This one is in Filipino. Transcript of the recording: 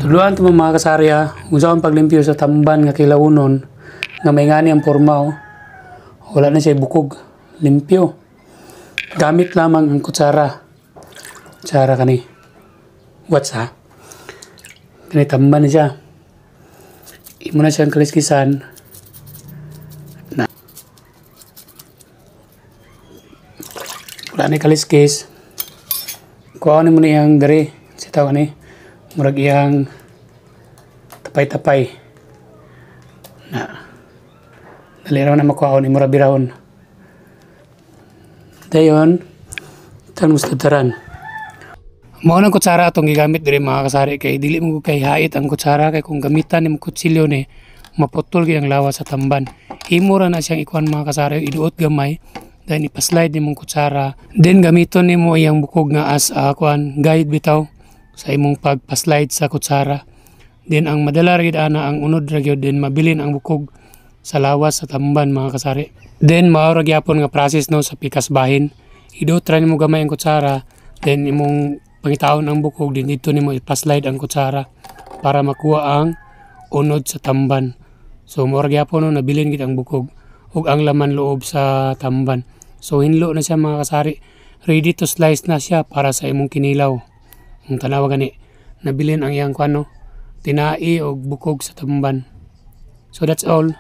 Tuluan ito mga kasarya, kung paglimpyo sa tamban nga kilaunon, nga may ngani ang porma wala na siya bukog, limpyo. Gamit lamang ang kutsara. Kutsara kani. What's ha? Kani tamban na siya. Imo na siyang kaliskisan. Na. Wala na kaliskis. Kuha mo na yung dari. Sitaw ni. Murag iyang tapay-tapay. Na. Dali raw na makuha ni murag birahon. Dayon, tan mustadaran. Mao nang kutsara atong gigamit diri mga kasari kay dili mo kay hait ang kutsara kay kung gamitan nimo kutsilyo ni maputol gyud ang lawas sa tamban. Imo ra na siyang ikuan mga kasari iduot gamay then ipa-slide nimong kutsara. Then gamiton nimo iyang bukog nga as kuan guide bitaw sa imong pagpa-slide sa kutsara. Then ang madala ra ana ang unod ra gyud then mabilin ang bukog sa lawas sa tamban mga kasari. Then mao ra gyapon nga process no sa pikas bahin. Idot ra nimo gamay ang kutsara then imong pangitaon ang bukog din dito nimo ipa-slide ang kutsara para makuha ang unod sa tamban. So mao ra gyapon no nabilin gid ang bukog ug ang laman loob sa tamban. So hinlo na siya mga kasari. Ready to slice na siya para sa imong kinilaw. Ang tanawa gani nabilin ang iyang kuano tinai og bukog sa tamban. So that's all.